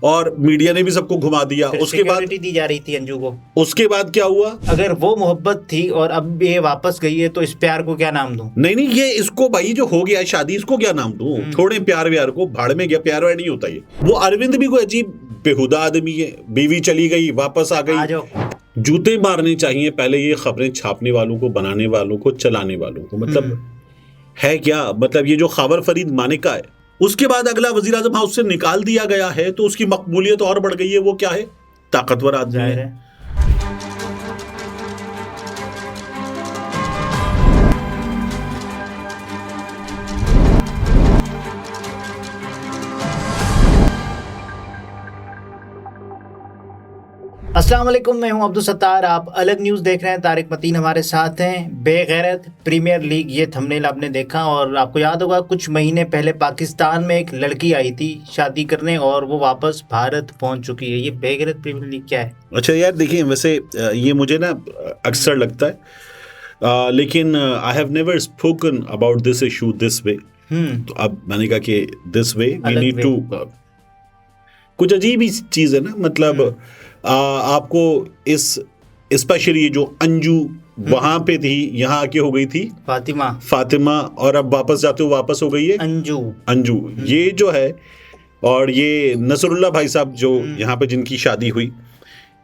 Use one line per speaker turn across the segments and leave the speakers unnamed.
और मीडिया ने भी सबको घुमा दिया। उसके बाद
दी जा रही थी अंजू को।
उसके बाद क्या हुआ?
अगर वो मोहब्बत थी और अब ये वापस गई है तो इस प्यार को क्या नाम दूं?
नहीं, ये इसको भाई जो हो गया है शादी, इसको क्या नाम दूं? छोड़े प्यार व्यार को, भाड़ में गया। प्यार व्यार नहीं होता ये। वो अरविंद भी कोई अजीब बेहुदा आदमी है। बीवी चली गई, वापस आ गई। जूते मारने चाहिए पहले ये खबरें छापने वालों को, बनाने वालों को, चलाने वालों को। मतलब है क्या? मतलब ये जो खबर फरीद मानिका है, उसके बाद अगला वजीर आजम हाउस से निकाल दिया गया है तो उसकी मकबूलियत और बढ़ गई है। वो क्या है? ताकतवर आदमी है।
अस्सलाम वालेकुम, मैं हूं अब्दुल सत्तार। आप अलग न्यूज़ देख रहे हैं। तारिक मतीन हमारे साथ हैं। बेगैरत प्रीमियर लीग, ये थंबनेल आपने देखा और आपको याद होगा कुछ महीने पहले पाकिस्तान में एक लड़की आई थी शादी करने और वो वापस भारत पहुंच चुकी है। ये बेगैरत प्रीमियर लीग क्या है? अच्छा
यार देखिए, वैसे ये मुझे ना अक्सर लगता है, लेकिन I have never spoken about this issue this way. तो अब मैंने कहा कि this way we need to, कुछ अजीब ही चीज़ है ना। मतलब आपको इस स्पेशली ये जो अंजू वहां पे थी, यहाँ आके हो गई थी फातिमा, और अब वापस जाते हो वापस हो गई है अंजू। ये जो है, और ये नसरुल्लाह भाई साहब जो यहाँ पे जिनकी शादी हुई,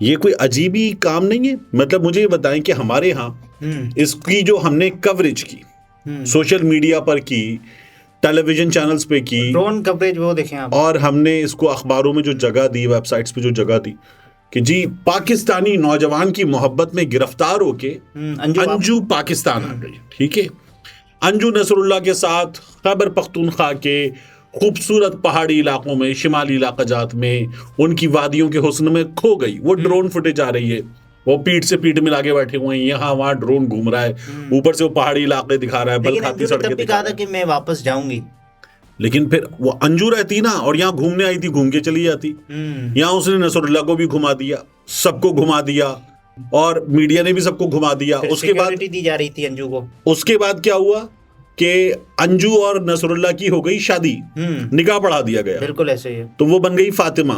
ये कोई अजीब ही काम नहीं है। मतलब मुझे ये बताएं कि हमारे यहाँ इसकी जो हमने कवरेज की, सोशल मीडिया पर की, टेलीविजन चैनल्स पे की,
ड्रोन कवरेज, वो देखें आप,
और हमने इसको अखबारों में जो जगह दी, वेबसाइट्स पे जो जगह दी कि जी पाकिस्तानी नौजवान की मोहब्बत में गिरफ्तार होके अंजू पाकिस्तान आ गई। ठीक है, अंजू नसरुल्लाह के साथ खैबर पख्तूनख्वा के खूबसूरत पहाड़ी इलाकों में, शिमाली इलाकाजात में, उनकी वादियों के हुस्न में खो गई। वो ड्रोन फुटेज आ रही है, वो पीठ से पीठ मिला के बैठे हुए हैं, यहाँ वहाँ ड्रोन घूम रहा है, ऊपर से वो पहाड़ी इलाके दिखा रहा है, बलखाती सड़कें दिखा रहा है
कि मैं वापस जाऊंगी।
लेकिन फिर वो अंजू रहती ना, और यहाँ घूमने आई थी, घूम के चली जाती। यहाँ उसने नसरुल्लाह को भी घुमा दिया, सबको घुमा दिया, और मीडिया ने भी सबको घुमा दिया। उसके बाद
दी जा रही थी अंजू को।
उसके बाद क्या हुआ कि अंजू और नसरुल्लाह की हो गई शादी, निकाह पढ़ा दिया गया।
बिल्कुल ऐसे ही है।
तो वो बन गई फातिमा।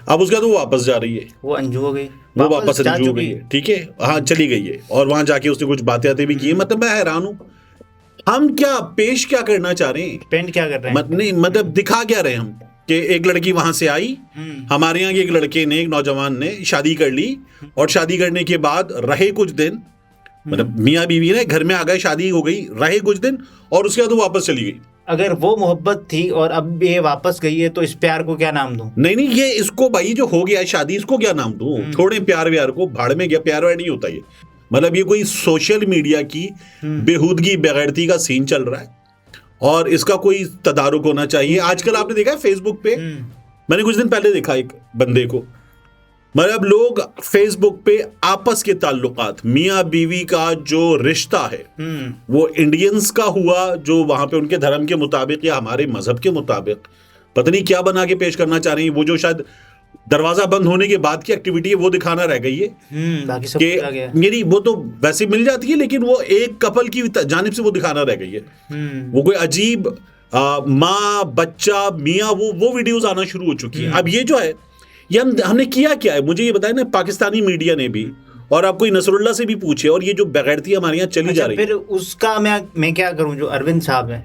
अब उसके बाद वो वापस जा रही है,
वो अंजू हो गई,
वो वापस अंजू हो गई है। ठीक है, हाँ चली गई है, और वहां जाके उसने कुछ बातें भी की है। मतलब मैं हैरान हूँ, हम क्या पेश क्या करना चाह रहे हैं,
पेंट क्या कर रहे हैं,
नहीं मतलब दिखा क्या रहे हैं हम कि एक लड़की वहां से आई, हमारे यहाँ के एक लड़के ने, एक नौजवान ने शादी कर ली, और शादी करने के बाद रहे कुछ दिन, मतलब मियाँ बीवी ने घर में आ गए, शादी हो गई, रहे कुछ दिन, और उसके बाद वो वापस चली गई।
अगर वो मोहब्बत थी और अब ये वापस गई है तो इस प्यार को क्या नाम दूं?
नहीं, ये इसको भाई जो हो गया है शादी, इसको क्या नाम दूं? छोड़े प्यार व्यार को, भाड़ में गया। प्यार व्यार नहीं होता ये। मतलब ये कोई सोशल मीडिया की बेहूदगी, बेगैरती का सीन चल रहा है, और इसका कोई तदारुक होना चाहिए। आजकल आपने देखा है फेसबुक पे, मैंने कुछ दिन पहले देखा एक बंदे को, मतलब लोग फेसबुक पे आपस के ताल्लुकात, मियाँ बीवी का जो रिश्ता है, वो इंडियंस का हुआ जो वहां पे उनके धर्म के मुताबिक या हमारे मजहब के मुताबिक पता नहीं क्या बना के पेश करना चाह रहे हैं। वो जो शायद दरवाजा बंद होने के बाद की एक्टिविटी है, वो दिखाना रह गई है।
बाकी सब
मेरी वो तो वैसे मिल जाती है, लेकिन वो एक कपल की जानिब से वो दिखाना रह गई है। वो कोई अजीब माँ बच्चा मियाँ, वो वीडियोस आना शुरू हो चुकी है। अब ये जो है, ये हमने किया क्या है, मुझे ये बताया ना। पाकिस्तानी मीडिया ने भी, और आप कोई नसरुल्लाह से भी पूछे, और ये जो बेगैरती हमारे यहाँ चली जा रही है,
फिर उसका मैं क्या करूं? जो अरविंद साहब है,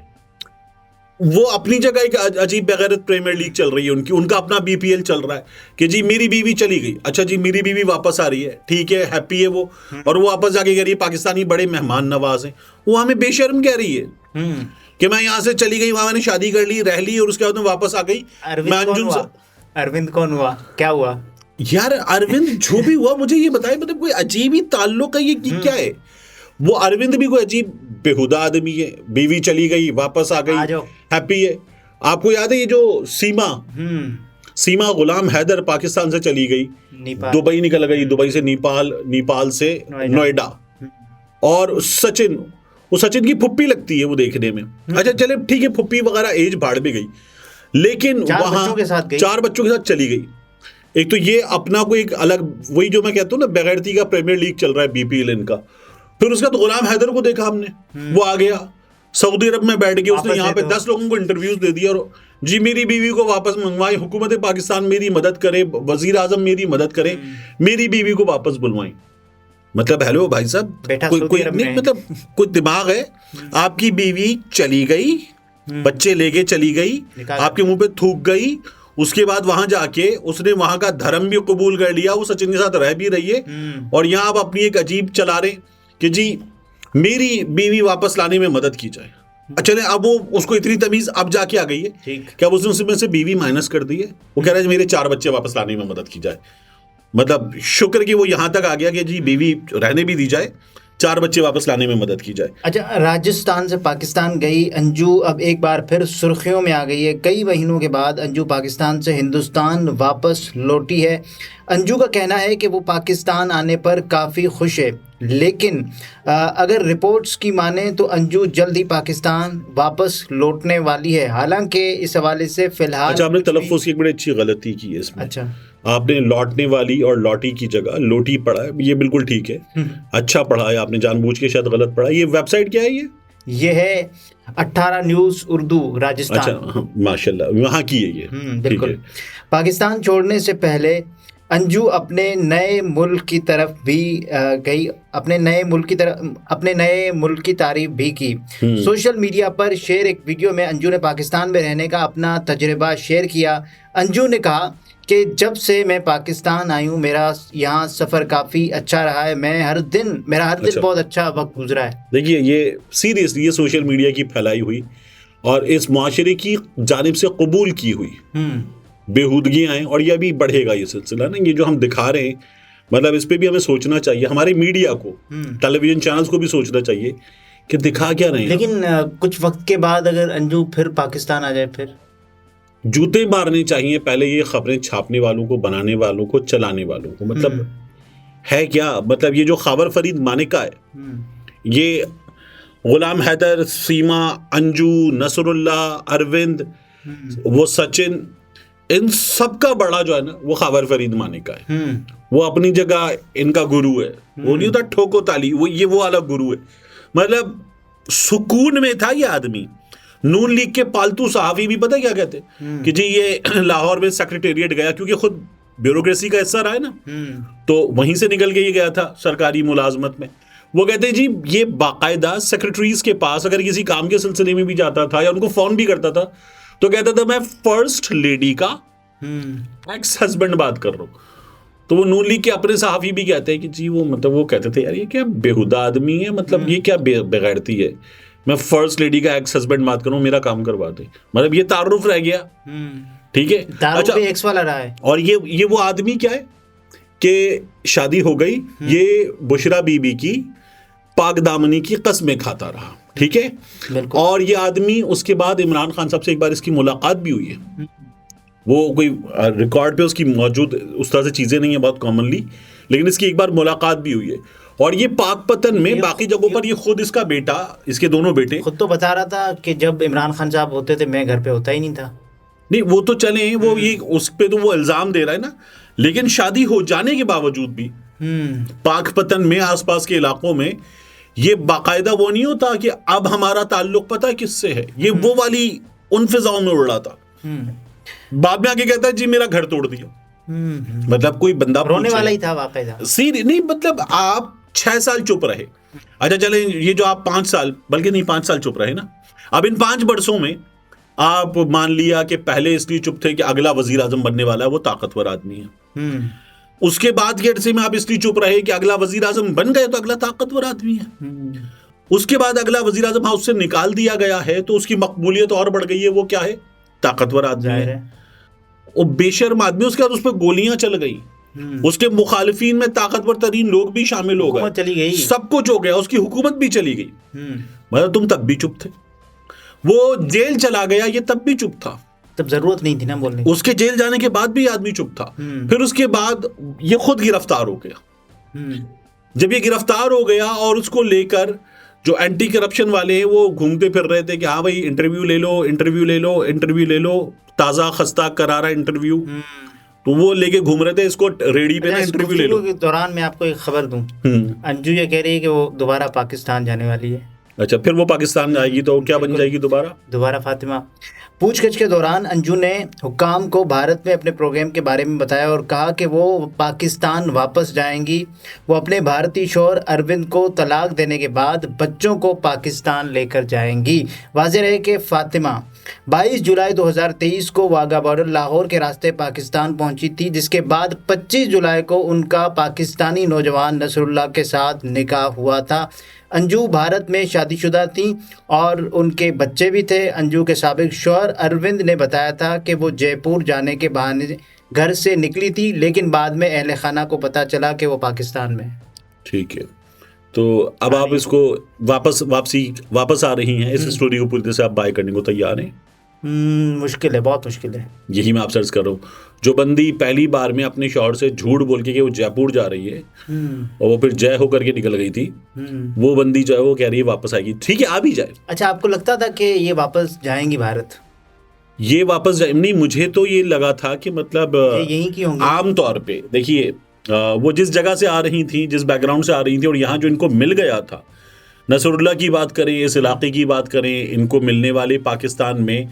वो अपनी जगह एक अजीब बेगैरत प्रीमियर लीग चल रही है उनकी, उनका अपना बीपीएल चल रहा है कि जी मेरी बीवी चली गई, अच्छा जी मेरी बीवी वापस आ रही है, ठीक है, हैप्पी है वो, और वो वापस जाके कह रही है पाकिस्तानी बड़े मेहमान नवाज हैं। वो हमें बेशर्म कह रही है कि मैं यहाँ से चली गई, वहां मैंने शादी कर ली, रह ली, और उसके बाद में वापस आ गई।
अरविंद कौन हुआ? क्या हुआ
यार? अरविंद जो भी हुआ, मुझे ये बताए, मतलब कोई अजीब ही ताल्लुक है ये, क्या है? वो अरविंद भी कोई अजीब बेहुदा आदमी है। बीवी चली गई, वापस आ गई, हैप्पी है। आपको याद है ये जो सीमा गुलाम हैदर पाकिस्तान से चली गई, दुबई निकल गई, दुबई से नेपाल से नोएडा, और सचिन की फुप्पी लगती है वो देखने में। अच्छा चले ठीक है, फुप्पी वगैरह एज भाड़ में गई, लेकिन वहां 4 बच्चों के साथ चली गई। एक तो ये अपना कोई एक अलग, वही जो मैं कहता हूँ ना, बेगैरती का प्रीमियर लीग चल रहा है बीपीएल इनका। फिर उसका तो गुलाम हैदर को देखा हमने, वो आ गया सऊदी अरब में बैठ के, उसने यहाँ पे 10 लोगों को इंटरव्यूज दे दिया, और जी मेरी बीवी को वापस मंगवाएं, हुकूमत पाकिस्तान मेरी मदद करे, वजीर आजम मेरी मदद करे, मेरी बीवी को वापस बुलवाएं। मतलब हेलो भाई साहब, कोई नहीं, मतलब कोई दिमाग है? आपकी बीवी चली गई, बच्चे लेके चली गई, आपके मुंह पे थूक गई, उसके बाद वहां जाके उसने वहां का धर्म भी कबूल कर लिया, वो सचिन के साथ रह भी रही है, और यहाँ आप अपनी एक अजीब चला रहे कि जी मेरी बीवी वापस लाने में मदद की जाए। चले, अब वो उसको इतनी तमीज अब जाके आ गई है कि अब उसने उसमें से बीवी माइनस कर दी है, वो कह रहा है मेरे 4 बच्चे वापस लाने में मदद की जाए। मतलब शुक्र कि वो यहां तक आ गया कि जी बीवी रहने भी दी जाए, 4 बच्चे वापस लाने में मदद की जाए।
अच्छा, राजस्थान से पाकिस्तान गई अंजू अब एक बार फिर सुर्खियों में आ गई है। कई महीनों के बाद अंजू पाकिस्तान से हिंदुस्तान वापस लौटी है। अंजू का कहना है कि वो पाकिस्तान आने पर काफ़ी खुश है, लेकिन अगर रिपोर्ट्स की माने तो अंजू जल्द ही पाकिस्तान वापस लौटने वाली है। हालांकि इस हवाले से फिलहाल
अच्छा, आपने तलफ़्फ़ुज़ की एक बड़ी अच्छी गलती की है इसमें।
अच्छा,
आपने लौटने वाली और लौटी की जगह लोटी पढ़ा है, ये बिल्कुल ठीक है, अच्छा पढ़ा है आपने, जानबूझ के शायद गलत पढ़ा है। ये वेबसाइट क्या है? ये
है 18 न्यूज़ उर्दू राजस्थान।
अच्छा, माशाल्लाह, वहाँ की है ये।
बिल्कुल। पाकिस्तान छोड़ने से पहले अंजू अपने नए मुल्क की तरफ भी गई, अपने नए मुल्क की तारीफ भी की। सोशल मीडिया पर शेयर एक वीडियो में अंजू ने पाकिस्तान में रहने का अपना तजुर्बा शेयर किया। अंजू ने कहा कि जब से मैं पाकिस्तान आई हूँ मेरा यहाँ सफ़र काफ़ी अच्छा रहा है, मेरा हर दिन बहुत अच्छा वक्त गुजरा है।
देखिए, ये सीरियसली ये सोशल मीडिया की फैलाई हुई और इस माशरे की जानिब से कबूल की हुई बेहूदगियाँ हैं, और यह भी बढ़ेगा ये सिलसिला ना। ये जो हम दिखा रहे हैं, मतलब इस पे भी हमें सोचना चाहिए, हमारे मीडिया को, टेलीविजन चैनल्स को भी सोचना चाहिए कि दिखा क्या रहे हैं।
लेकिन कुछ वक्त के बाद अगर अंजू फिर पाकिस्तान आ जाए, फिर
जूते मारने चाहिए पहले ये खबरें छापने वालों को, बनाने वालों को, चलाने वालों को। मतलब है क्या, मतलब ये जो खबर फरीद मानिका है, ये गुलाम हैदर, सीमा, अंजू, नसरुल्ला, अरविंद, वो सचिन, इन सबका बड़ा जो है ना वो खबर फरीद मानिका है। वो अपनी जगह इनका गुरु है, वो नहीं होता ठोको ताली, वो अलग गुरु है। मतलब सुकून में था ये आदमी। नून लीग के पालतू सहाफी भी पता क्या कहते कि जी ये लाहौर में सेक्रेटेरिएट गया, क्योंकि खुद ब्यूरोक्रेसी का हिस्सा रहा है ना, तो वहीं से निकल के ये गया था सरकारी मुलाजमत में। वो कहते जी ये बाकायदा सेक्रेटरीज के पास अगर किसी काम के सिलसिले में भी जाता था या उनको फोन भी करता था तो कहता था मैं फर्स्ट लेडी का एक्स हस्बैंड बात कर रहा हूँ। तो वो नून लीग के अपने सहाफी भी कहते हैं कि जी वो, मतलब वो कहते थे यार ये क्या बेहुदा आदमी है, मतलब ये क्या बेगैरती है, मैं फर्स्ट लेडी का एक्स हस्बैंड बात करूं, मेरा काम करवा दे। मतलब ये तारुफ रह गया, ठीक है।
अच्छा, एक्स वाला रहा है।
और ये वो आदमी क्या है कि शादी हो गई, ये बुशरा बीबी की पाक दामनी की कस्में खाता रहा, ठीक है। और ये आदमी उसके बाद इमरान खान साहब से एक बार इसकी मुलाकात भी हुई है। वो कोई रिकॉर्ड पे उसकी मौजूद उस तरह से चीजें नहीं है बहुत कॉमनली, लेकिन इसकी एक बार मुलाकात भी हुई है। और ये पाकपतन में बाकी जगहों पर ये खुद इसका बेटा, इसके दोनों बेटे
खुद तो बता रहा था कि जब इमरान खान साहब होते थे मैं घर पे होता ही नहीं था।
नहीं वो तो चले, वो ये उस पे तो वो इल्जाम दे रहा है ना, लेकिन शादी हो जाने के बावजूद भी पाकपतन में आसपास के इलाकों में ये बाकायदा वो नहीं होता कि अब हमारा ताल्लुक पता है किससे है, ये वो वाली उन फिजाओं में उड़ रहा था। बाद में आके कहता है जी मेरा घर तोड़ दिया। मतलब कोई बंदा
रोने वाला ही था वाकई।
सीरियस नहीं, मतलब आप 6 साल चुप रहे, अच्छा चले ये जो आप 5 साल बल्कि नहीं 5 साल चुप रहे ना, अब इन 5 बरसों में आप मान लिया कि पहले इसलिए चुप थे कि अगला वजीर आजम बनने वाला है, वो ताकतवर आदमी है। उसके बाद के अरसे में आप इसलिए चुप रहे कि अगला वजीर आजम बन गए तो अगला ताकतवर आदमी है। उसके बाद अगला वजीर आजम हाउस से निकाल दिया गया है तो उसकी मकबूलियत और बढ़ गई है, वो क्या है, ताकतवर आदमी है। वो बेशर्म आदमी, उसके बाद उस पर गोलियां चल गई, उसके मुखालिफिन में ताकतवर तरीन लोग भी शामिल हो गए,
चली गई, सब
कुछ हो गया, उसकी हुकूमत भी चली गई। मतलब तुम तब भी चुप थे, वो जेल चला गया, ये तब भी चुप था,
तब जरूरत नहीं थी ना बोलने की।
उसके जेल जाने के बाद भी आदमी चुप था। फिर उसके बाद ये खुद गिरफ्तार हो गया। जब ये गिरफ्तार हो गया और उसको लेकर जो एंटी करप्शन वाले हैं वो घूमते फिर रहे थे कि हाँ भाई इंटरव्यू ले लो, इंटरव्यू ले लो, इंटरव्यू ले लो, ताज़ा खस्ता करारा इंटरव्यू, तो वो लेके घूम रहे थे इसको रेडी पे ना, इंटरव्यू ले लो।
के दौरान मैं आपको एक खबर दूं, अंजू ये कह रही है कि वो दोबारा पाकिस्तान जाने वाली है।
अच्छा, फिर वो पाकिस्तान आएगी तो क्या बन जाएगी दोबारा?
फातिमा। पूछगछ के दौरान अंजू ने हुक्काम को भारत में अपने प्रोग्राम के बारे में बताया और कहा कि वो पाकिस्तान वापस जाएंगी। वो अपने भारतीय शौहर अरविंद को तलाक देने के बाद बच्चों को पाकिस्तान लेकर जाएंगी। वाज़ेह रहे कि फातिमा 22 जुलाई 2023 को वाघा बॉर्डर लाहौर के रास्ते पाकिस्तान पहुंची थी, जिसके बाद 25 जुलाई को उनका पाकिस्तानी नौजवान नसरुल्लाह के साथ निकाह हुआ था। अंजू भारत में शादीशुदा थी और उनके बच्चे भी थे। अंजू के साबिक शौहर अरविंद ने बताया था कि वो जयपुर जाने के बहाने घर से निकली थी, लेकिन बाद में अहले खाना को पता चला कि वो पाकिस्तान में।
ठीक है, तो अब आप इसको वापस आ रही हैं, इस स्टोरी को पूरी तरह से आप बाय करने को तैयार हैं?
मुश्किल है, बहुत मुश्किल है।
यही मैं आप सर्च कर रहा हूँ। जो बंदी पहली बार में अपने शौहर से झूठ बोल के कि वो जयपुर जा रही है और वो फिर जय होकर के निकल गई थी, वो बंदी जो है वो कह रही है वापस आएगी। ठीक है, आ भी जाए।
अच्छा, आपको लगता था कि ये वापस जाएंगी भारत?
ये वापस जाए नहीं, मुझे तो ये लगा था कि मतलब
यहीं की होंगी।
आम तौर पे देखिए, वो जिस जगह से आ रही थी, जिस बैकग्राउंड से आ रही थी और यहाँ जो इनको मिल गया था, नसरुल्लाह की बात करें, इस इलाके की बात करें, इनको मिलने वाले पाकिस्तान में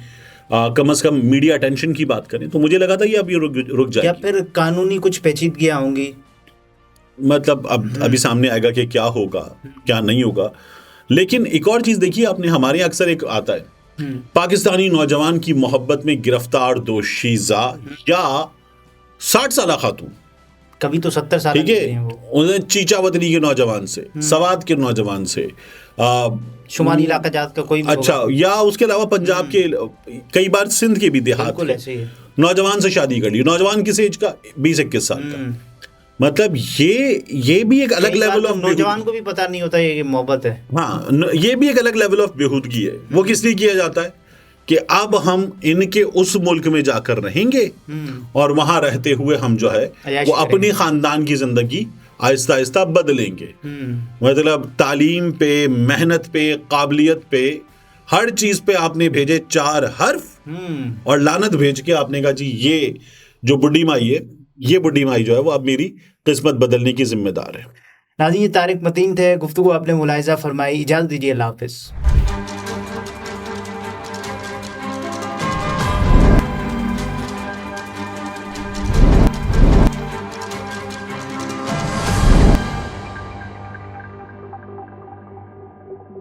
कम से कम मीडिया अटेंशन की बात करें, तो मुझे लगा था ये अब ये रुक जाएगी।
या फिर कानूनी कुछ पेचीदगियां होंगी,
मतलब अब अभी सामने आएगा कि क्या होगा क्या नहीं होगा। लेकिन एक और चीज देखिए, आपने हमारे अक्सर एक आता है पाकिस्तानी नौजवान की मोहब्बत में गिरफ्तार दोशीज़ा या 60 साल खातून,
कभी तो 70 साल,
ठीक है, उन्हें चीचावतनी के नौजवान से, सवात के नौजवान से,
शुमारी इलाका जात का कोई भी
अच्छा, या उसके अलावा पंजाब के, कई बार सिंध के भी देहात के नौजवान से शादी कर ली। नौजवान किस एज का? 20-21 साल का। मतलब ये भी एक अलग लेवल ऑफ,
नौजवान को भी पता नहीं होता ये मोहब्बत है।
हाँ, ये भी एक अलग लेवल ऑफ बेहूदगी है। वो किस लिए किया जाता है कि अब हम इनके उस मुल्क में जाकर रहेंगे और वहां रहते हुए हम जो है वो अपनी खानदान की जिंदगी आहिस्ता आहिस्ता बदलेंगे। मतलब तालीम पे, मेहनत पे, काबिलियत पे, हर चीज पे आपने भेजे 4 हर्फ और लानत भेज के आपने कहा जी ये जो बुढ़ी माई है, ये बुढ़ी माई जो है वो अब मेरी किस्मत बदलने की जिम्मेदार है।
नाज़रीन, ये तारिक मतीन थे, गुफ्तगू आपने मुलाहिजा फरमाई। इजाज़त दीजिए, अल्लाह हाफ़िज़।